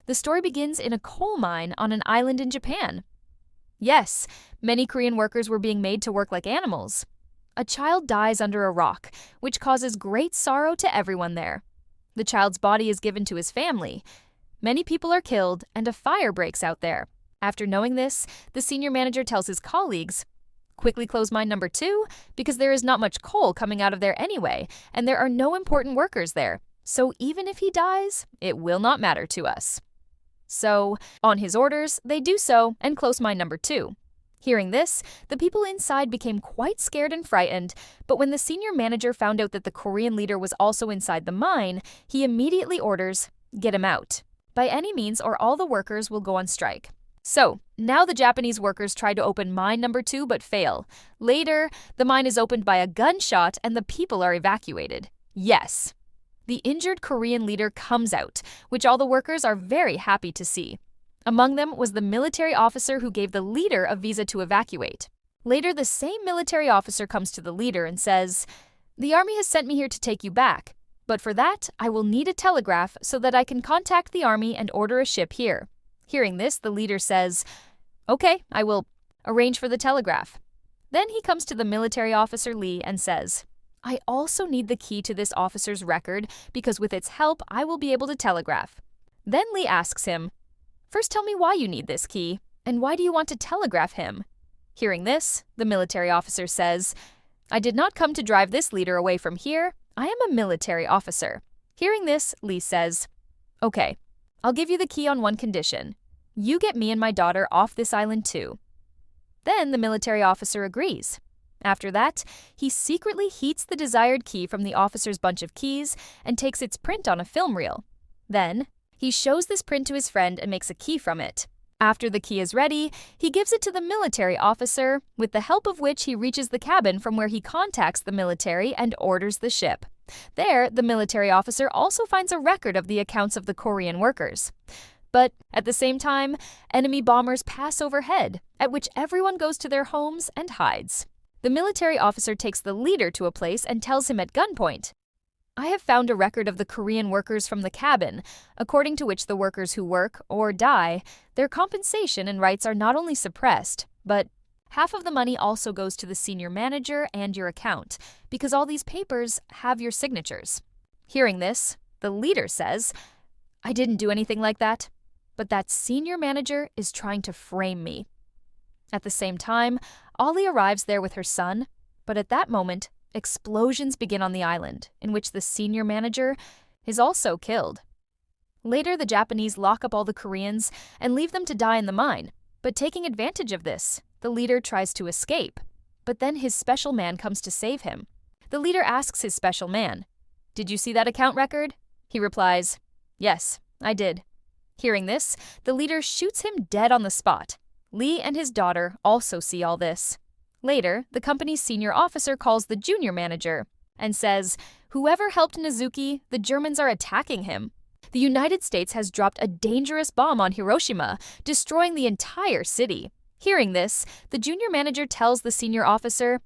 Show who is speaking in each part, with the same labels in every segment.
Speaker 1: The story begins in a coal mine on an island in Japan. Yes, many Korean workers were being made to work like animals. A child dies under a rock, which causes great sorrow to everyone there. The child's body is given to his family. Many people are killed, and a fire breaks out there. After knowing this, the senior manager tells his colleagues, "Quickly close mine number 2, because there is not much coal coming out of there anyway, and there are no important workers there. So even if he dies, it will not matter to us." So, on his orders, they do so and close mine number 2. Hearing this, the people inside became quite scared and frightened, but when the senior manager found out that the Korean leader was also inside the mine, he immediately orders, "Get him out. By any means or all the workers will go on strike." So, now the Japanese workers try to open mine number 2 but fail. Later, the mine is opened by a gunshot and the people are evacuated. Yes. The injured Korean leader comes out, which all the workers are very happy to see. Among them was the military officer who gave the leader a visa to evacuate. Later, the same military officer comes to the leader and says, "The army has sent me here to take you back, but for that, I will need a telegraph so that I can contact the army and order a ship here." Hearing this, the leader says, "Okay, I will arrange for the telegraph." Then he comes to the military officer Lee and says, "I also need the key to this officer's record because with its help, I will be able to telegraph." Then Lee asks him, "First tell me why you need this key, and why do you want to telegraph him?" Hearing this, the military officer says, "I did not come to drive this leader away from here. I am a military officer." Hearing this, Lee says, "Okay, I'll give you the key on one condition. You get me and my daughter off this island too." Then the military officer agrees. After that, he secretly heats the desired key from the officer's bunch of keys and takes its print on a film reel. Then, he shows this print to his friend and makes a key from it. After the key is ready, he gives it to the military officer, with the help of which he reaches the cabin from where he contacts the military and orders the ship. There, the military officer also finds a record of the accounts of the Korean workers. But at the same time, enemy bombers pass overhead, at which everyone goes to their homes and hides. The military officer takes the leader to a place and tells him at gunpoint, "I have found a record of the Korean workers from the cabin, according to which the workers who work or die, their compensation and rights are not only suppressed, but half of the money also goes to the senior manager and your account, because all these papers have your signatures." Hearing this, the leader says, "I didn't do anything like that, but that senior manager is trying to frame me." At the same time, Ollie arrives there with her son, but at that moment, explosions begin on the island, in which the senior manager is also killed. Later, the Japanese lock up all the Koreans and leave them to die in the mine, but taking advantage of this, the leader tries to escape, but then his special man comes to save him. The leader asks his special man, "Did you see that account record?" He replies, "Yes, I did." Hearing this, the leader shoots him dead on the spot. Lee and his daughter also see all this. Later, the company's senior officer calls the junior manager and says, "Whoever helped Nizuki, the Germans are attacking him. The United States has dropped a dangerous bomb on Hiroshima, destroying the entire city." Hearing this, the junior manager tells the senior officer,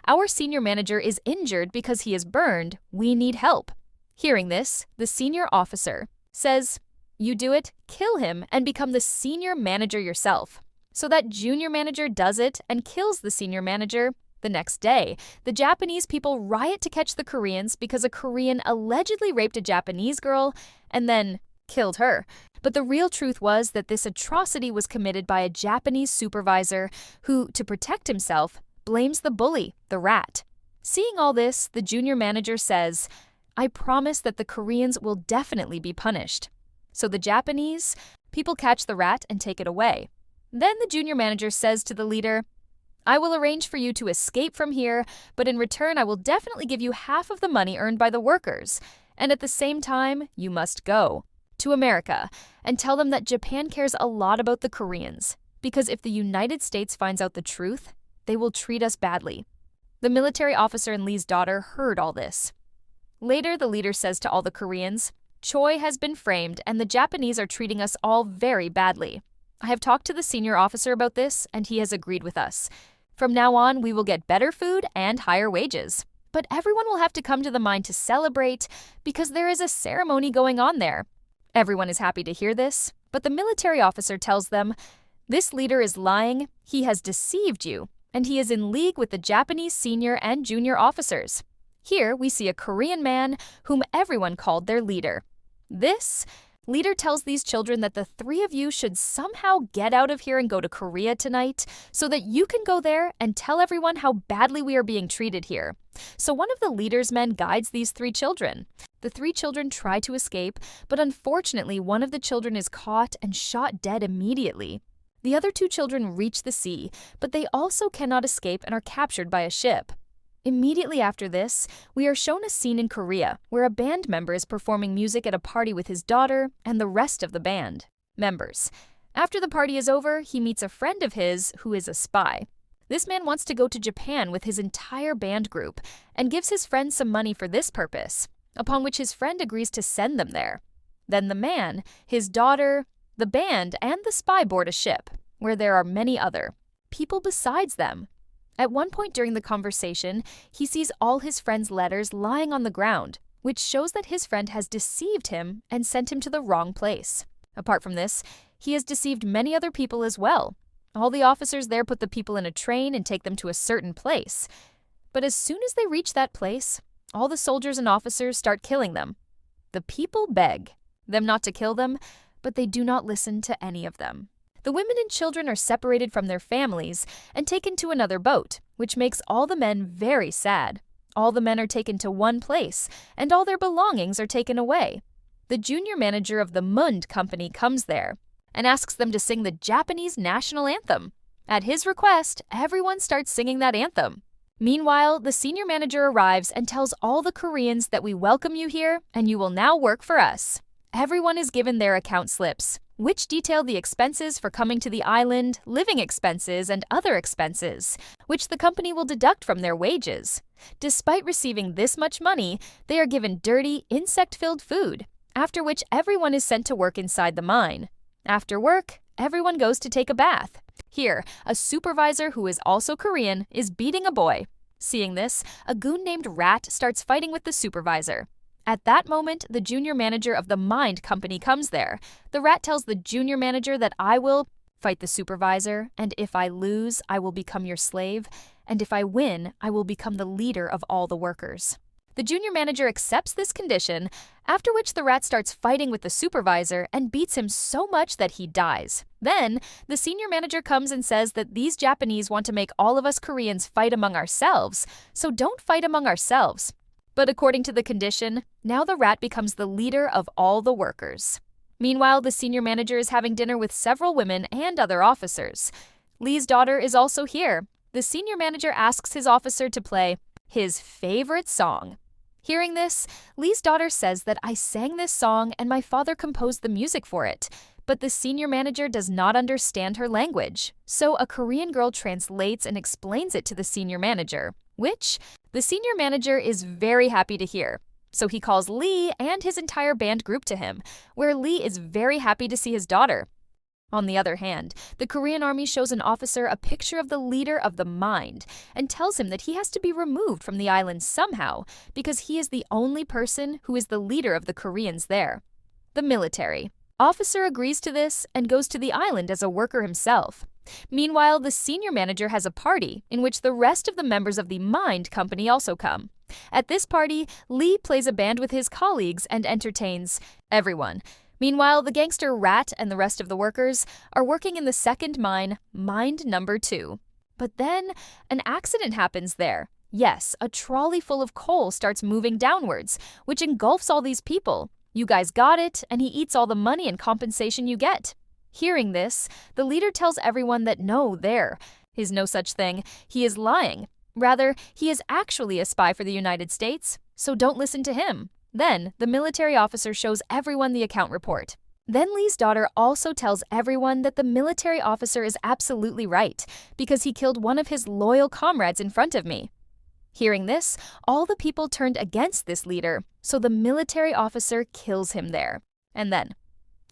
Speaker 1: "Our senior manager is injured because he is burned. We need help." Hearing this, the senior officer says, "You do it, kill him, and become the senior manager yourself." So that junior manager does it and kills the senior manager. The next day, the Japanese people riot to catch the Koreans because a Korean allegedly raped a Japanese girl and then killed her. But the real truth was that this atrocity was committed by a Japanese supervisor who, to protect himself, blames the bully, the rat. Seeing all this, the junior manager says, "I promise that the Koreans will definitely be punished." So the Japanese people catch the rat and take it away. Then the junior manager says to the leader, "I will arrange for you to escape from here, but in return I will definitely give you half of the money earned by the workers. And at the same time, you must go to America and tell them that Japan cares a lot about the Koreans, because if the United States finds out the truth, they will treat us badly." The military officer and Lee's daughter heard all this. Later, the leader says to all the Koreans, "Choi has been framed and the Japanese are treating us all very badly. I have talked to the senior officer about this, and he has agreed with us. From now on, we will get better food and higher wages. But everyone will have to come to the mine to celebrate because there is a ceremony going on there. Everyone is happy to hear this, but the military officer tells them, "This leader is lying, he has deceived you, and he is in league with the Japanese senior and junior officers." Here we see a Korean man whom everyone called their leader. This leader tells these children that the three of you should somehow get out of here and go to Korea tonight so that you can go there and tell everyone how badly we are being treated here. So one of the leader's men guides these three children. The three children try to escape, but unfortunately one of the children is caught and shot dead immediately. The other two children reach the sea, but they also cannot escape and are captured by a ship. Immediately after this, we are shown a scene in Korea where a band member is performing music at a party with his daughter and the rest of the band members. After the party is over, he meets a friend of his who is a spy. This man wants to go to Japan with his entire band group and gives his friend some money for this purpose, upon which his friend agrees to send them there. Then the man, his daughter, the band, and the spy board a ship, where there are many other people besides them. At one point during the conversation, he sees all his friend's letters lying on the ground, which shows that his friend has deceived him and sent him to the wrong place. Apart from this, he has deceived many other people as well. All the officers there put the people in a train and take them to a certain place. But as soon as they reach that place, all the soldiers and officers start killing them. The people beg them not to kill them, but they do not listen to any of them. The women and children are separated from their families and taken to another boat, which makes all the men very sad. All the men are taken to one place, and all their belongings are taken away. The junior manager of the Mund company comes there and asks them to sing the Japanese national anthem. At his request, everyone starts singing that anthem. Meanwhile, the senior manager arrives and tells all the Koreans that we welcome you here and you will now work for us. Everyone is given their account slips, which detail the expenses for coming to the island, living expenses, and other expenses, which the company will deduct from their wages. Despite receiving this much money, they are given dirty, insect-filled food, after which everyone is sent to work inside the mine. After work, everyone goes to take a bath. Here, a supervisor who is also Korean is beating a boy. Seeing this, a goon named Rat starts fighting with the supervisor. At that moment, the junior manager of the Mind company comes there. The rat tells the junior manager that I will fight the supervisor, and if I lose, I will become your slave, and if I win, I will become the leader of all the workers. The junior manager accepts this condition, after which the rat starts fighting with the supervisor and beats him so much that he dies. Then, the senior manager comes and says that these Japanese want to make all of us Koreans fight among ourselves, so don't fight among ourselves. But according to the condition, now the rat becomes the leader of all the workers. Meanwhile, the senior manager is having dinner with several women and other officers. Lee's daughter is also here. The senior manager asks his officer to play his favorite song. Hearing this, Lee's daughter says that I sang this song and my father composed the music for it. But the senior manager does not understand her language. So a Korean girl translates and explains it to the senior manager, which the senior manager is very happy to hear. So he calls Lee and his entire band group to him, where Lee is very happy to see his daughter. On the other hand, the Korean army shows an officer a picture of the leader of the Mind and tells him that he has to be removed from the island somehow because he is the only person who is the leader of the Koreans there. The military officer agrees to this and goes to the island as a worker himself. Meanwhile, the senior manager has a party in which the rest of the members of the Mind company also come. At this party, Lee plays a band with his colleagues and entertains everyone. Meanwhile, the gangster Rat and the rest of the workers are working in the second mine, Mind Number 2. But then, an accident happens there. Yes, a trolley full of coal starts moving downwards, which engulfs all these people. You guys got it, and he eats all the money and compensation you get. Hearing this, the leader tells everyone that no, there is no such thing. He is lying. Rather, he is actually a spy for the United States, so don't listen to him. Then, the military officer shows everyone the account report. Then Lee's daughter also tells everyone that the military officer is absolutely right, because he killed one of his loyal comrades in front of me. Hearing this, all the people turned against this leader, so the military officer kills him there. And then,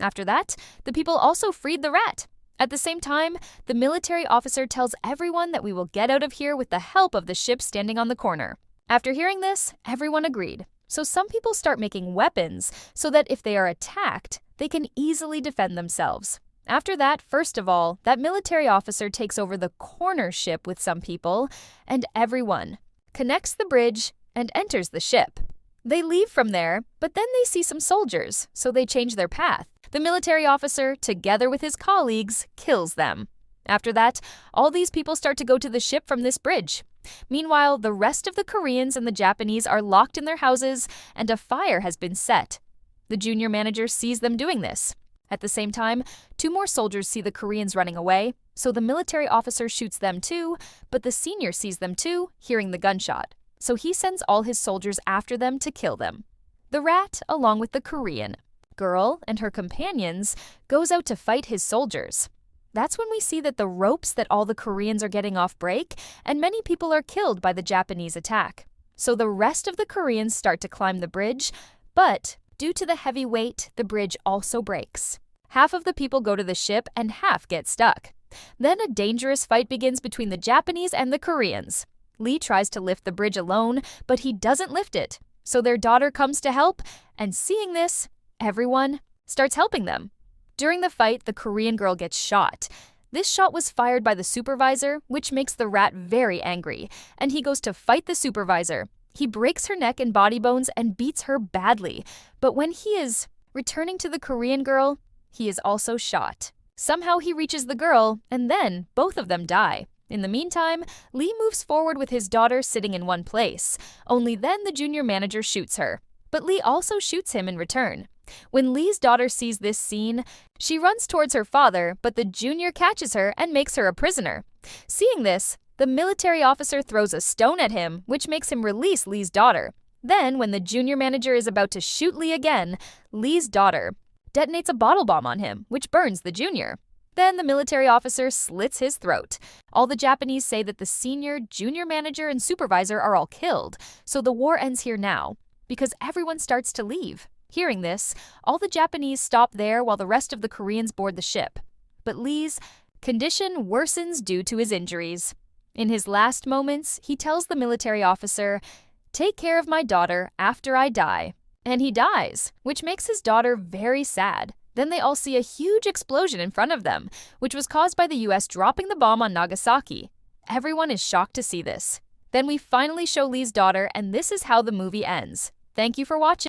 Speaker 1: after that, the people also freed the rat. At the same time, the military officer tells everyone that we will get out of here with the help of the ship standing on the corner. After hearing this, everyone agreed. So some people start making weapons so that if they are attacked, They can easily defend themselves. After that, first of all, that military officer takes over the corner ship with some people, and everyone connects the bridge and enters the ship. They leave from there, but then they see some soldiers, so they change their path. The military officer, together with his colleagues, kills them. After that, all these people start to go to the ship from this bridge. Meanwhile, the rest of the Koreans and the Japanese are locked in their houses, and a fire has been set. The junior manager sees them doing this. At the same time, 2 more soldiers see the Koreans running away, so the military officer shoots them too, but the senior sees them too, hearing the gunshot. So he sends all his soldiers after them to kill them. The rat, along with the Korean girl and her companions, goes out to fight his soldiers. That's when we see that the ropes that all the Koreans are getting off break, and many people are killed by the Japanese attack. So the rest of the Koreans start to climb the bridge, but due to the heavy weight, the bridge also breaks. Half of the people go to the ship and half get stuck. Then a dangerous fight begins between the Japanese and the Koreans. Lee tries to lift the bridge alone, but he doesn't lift it. So their daughter comes to help, and seeing this, everyone starts helping them. During the fight, the Korean girl gets shot. This shot was fired by the supervisor, which makes the rat very angry, and he goes to fight the supervisor. He breaks her neck and body bones and beats her badly, but when he is returning to the Korean girl, he is also shot. Somehow he reaches the girl, and then both of them die. In the meantime, Lee moves forward with his daughter sitting in one place. Only then the junior manager shoots her. But Lee also shoots him in return. When Lee's daughter sees this scene, she runs towards her father, but the junior catches her and makes her a prisoner. Seeing this, the military officer throws a stone at him, which makes him release Lee's daughter. Then, when the junior manager is about to shoot Lee again, Lee's daughter detonates a bottle bomb on him, which burns the junior. Then the military officer slits his throat. All the Japanese say that the senior, junior manager, and supervisor are all killed, so the war ends here now, because everyone starts to leave. Hearing this, all the Japanese stop there while the rest of the Koreans board the ship. But Lee's condition worsens due to his injuries. In his last moments, he tells the military officer, "Take care of my daughter after I die." And he dies, which makes his daughter very sad. Then they all see a huge explosion in front of them, which was caused by the US dropping the bomb on Nagasaki. Everyone is shocked to see this. Then we finally show Lee's daughter, and this is how the movie ends. Thank you for watching.